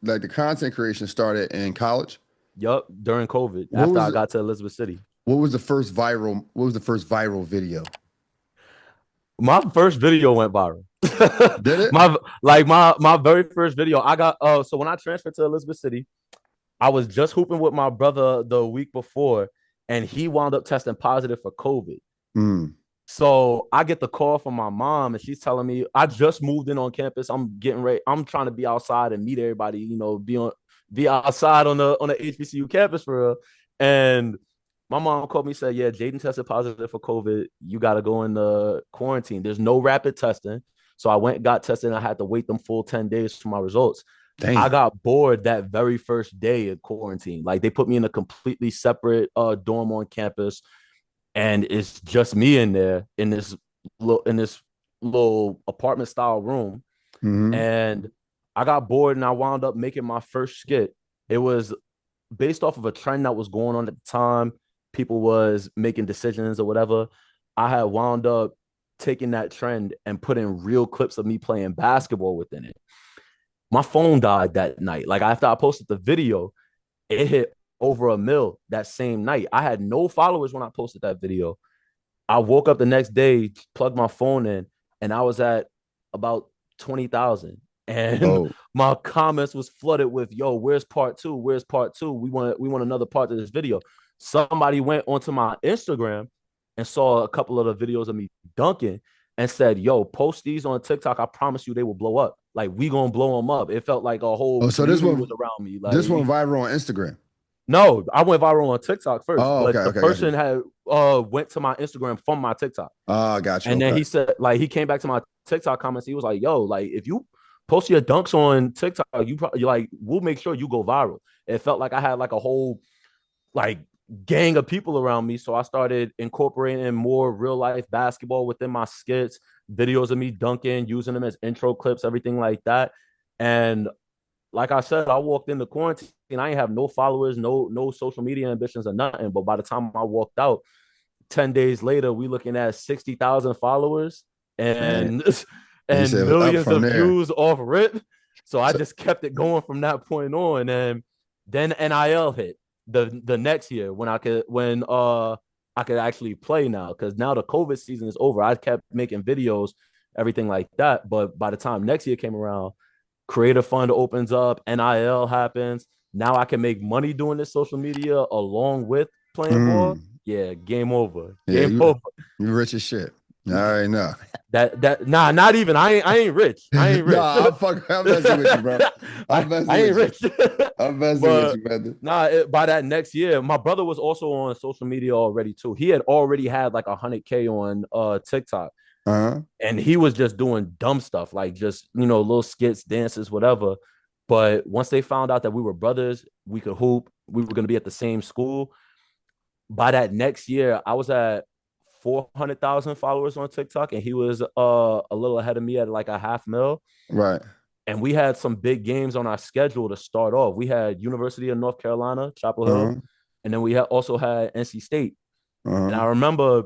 like the content creation started in college. Yup, during COVID, What after was I got to Elizabeth City. what was the first viral? What was the first viral video? My first video went viral. Did it? my very first video. I got so when I transferred to Elizabeth City, I was just hooping with my brother the week before, and he wound up testing positive for COVID. Mm. So I get the call from my mom, and she's telling me I just moved in on campus. I'm getting ready. I'm trying to be outside and meet everybody. Be outside on the HBCU campus for real. And my mom called me and said, "Yeah, Jaden tested positive for COVID. You got to go in the quarantine. There's no rapid testing." So I went, got tested, and I had to wait them full 10 days for my results. I Damn. got bored that very first day of quarantine. Like they put me in a completely separate dorm on campus, and it's just me in there in this little apartment style room. Hmm. And I got bored, and I wound up making my first skit. It was based off of a trend that was going on at the time. People was making decisions or whatever. I had wound up taking that trend and putting real clips of me playing basketball within it. My phone died that night. Like after I posted the video, it hit over a mil that same night. I had no followers when I posted that video. I woke up the next day, plugged my phone in, and I was at about 20,000. And Oh, my comments was flooded with, "Yo, where's part two? Where's part two? We want another part of this video." Somebody went onto my Instagram and saw a couple of the videos of me dunking and said, "Yo, post these on TikTok. I promise you they will blow up. Like we gonna blow them up." It felt like a whole oh, so this community was one, around me. this one Like viral on Instagram. no, I went viral on TikTok first, Oh, okay, but the okay, got you. person had went to my Instagram from my TikTok. Ah, got you. And then Okay. he said, like, he came back to my TikTok comments. He was like, "Yo, like, if you post your dunks on TikTok, you probably like, we'll make sure you go viral." It felt like I had like a whole like gang of people around me, so I started incorporating more real life basketball within my skits, videos of me dunking, using them as intro clips, everything like that. And like I said, I walked into quarantine. I ain't have no followers, no social media ambitions or nothing. But by the time I walked out, 10 days later, we looking at 60,000 followers And and and you and said up millions from of there. views off rip. So I So, just kept it going from that point on. And then NIL hit the next year when I could actually play now because now the COVID season is over. I kept making videos, everything like that. But by the time next year came around, Creator Fund opens up, NIL happens. Now I can make money doing this social media along with playing ball. mm, Yeah, game over. yeah, Game you over. you rich as shit. I already know. That nah, not even. I ain't rich. I ain't rich. Nah, I'm messing with you, bro. I'm I messing ain't with you. rich. I'm messing with But you, brother. nah, by that next year, my brother was also on social media already too. He had already had like 100K on TikTok, Uh-huh. and he was just doing dumb stuff like just little skits, dances, whatever. But once they found out that we were brothers, we could hoop, we were gonna be at the same school. By that next year, I was at 400,000 followers on TikTok, and he was a little ahead of me at like a half mil. Right. And we had some big games on our schedule to start off. We had University of North Carolina, Chapel Hill, Uh-huh. and then we had also had NC State. And Uh-huh. I remember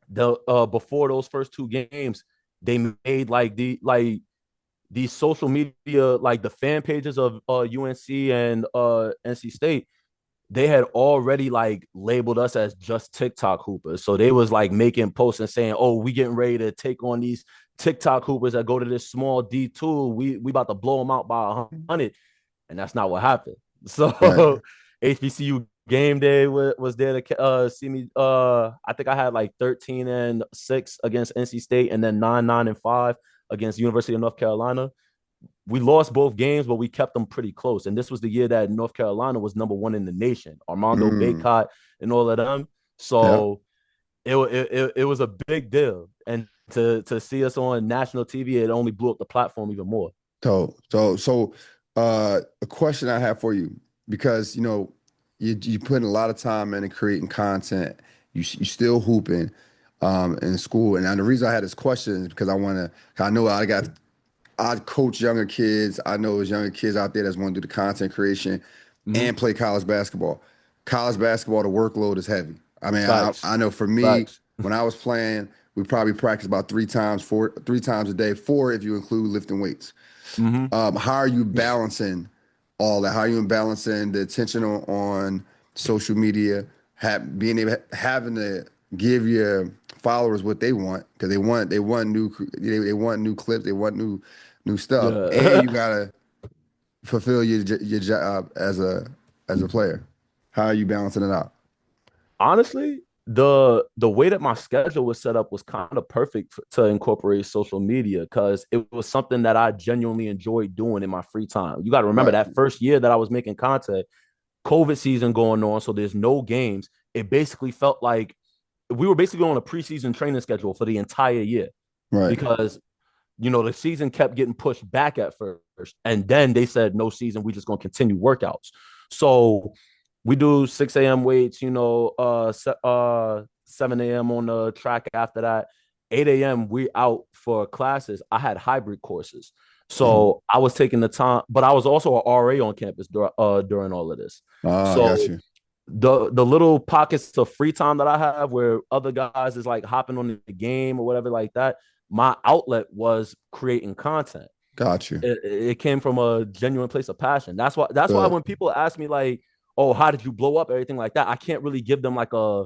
the before those first two games, they made like these social media, like the fan pages of UNC and NC State, they had already like labeled us as just TikTok hoopers. So they was like making posts and saying, "Oh, we getting ready to take on these TikTok hoopers that go to this small D2. We about to blow them out by 100." And that's not what happened. Right. So HBCU game day was there to see me. I think I had like 13-6 against NC State, and then 9-5 against University of North Carolina. We lost both games, but we kept them pretty close. And this was the year that North Carolina was number one in the nation. Armando Mm. Baycott and all of them. Yep. So it was a big deal. And to see us on national TV, it only blew up the platform even more. So, a question I have for you, because you put in a lot of time into creating content. You still hooping in school, and the reason I had this question is because I know I coach younger kids. I know there's younger kids out there that's want to do the content creation Mm-hmm. and play college basketball. College basketball, the workload is heavy. I mean, Facts. I know for me, Facts. when I was playing, we probably practiced about 3 times a day, four if you include lifting weights. Mm-hmm. How are you balancing all that? How you balancing the attention on social media, being able having to give your followers what they want because they want new clips, they want new stuff, and Yeah. you gotta fulfill your job as a player. How are you balancing it out? Honestly, the way that my schedule was set up was kind of perfect to incorporate social media because it was something that I genuinely enjoyed doing in my free time. You got to remember Right, that first year that I was making content, COVID season going on, so there's no games. It basically felt like we were basically on a preseason training schedule for the entire year right. because the season kept getting pushed back at first. And then they said, no season, we just going to continue workouts. So we do 6 a.m. weights, 7 a.m. on the track after that. 8 a.m. we out for classes. I had hybrid courses. Mhm. So I was taking the time, but I was also an RA on campus during all of this. I got So you. the little pockets of free time that I have where other guys is like hopping on the game or whatever like that, my outlet was creating content. Got you. It came from a genuine place of passion. That's why Good. when people ask me like, "Oh, how did you blow up?" everything like that, I can't really give them like a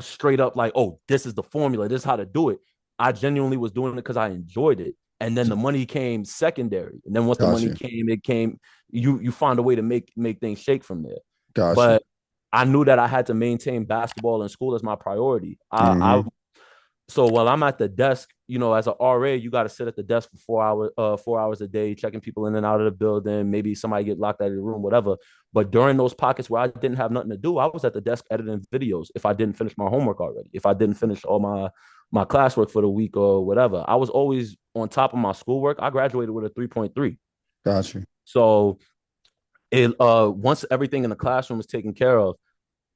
straight up like, "Oh, this is the formula. This is how to do it." I genuinely was doing it because I enjoyed it, and then the money came secondary. And then once the Got money you. came, it came. You find a way to make things shake from there. Got you. But I knew that I had to maintain basketball in school as my priority. I Hmm. so while I'm at the desk, as an RA, you got to sit at the desk for 4 hours, 4 hours a day, checking people in and out of the building. Maybe somebody get locked out of the room, whatever. But during those pockets where I didn't have nothing to do, I was at the desk editing videos. If I didn't finish my homework already, if I didn't finish all my classwork for the week or whatever, I was always on top of my schoolwork. I graduated with a 3.3. Got you. So it once everything in the classroom was taken care of,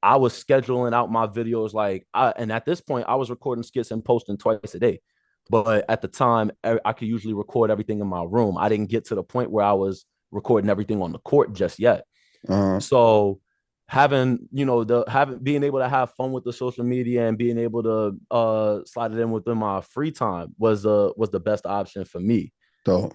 I was scheduling out my videos and at this point I was recording skits and posting twice a day. But at the time, I could usually record everything in my room. I didn't get to the point where I was recording everything on the court just yet. Uh-huh. So being able to have fun with the social media and being able to slide it in within my free time was the best option for me. Dope.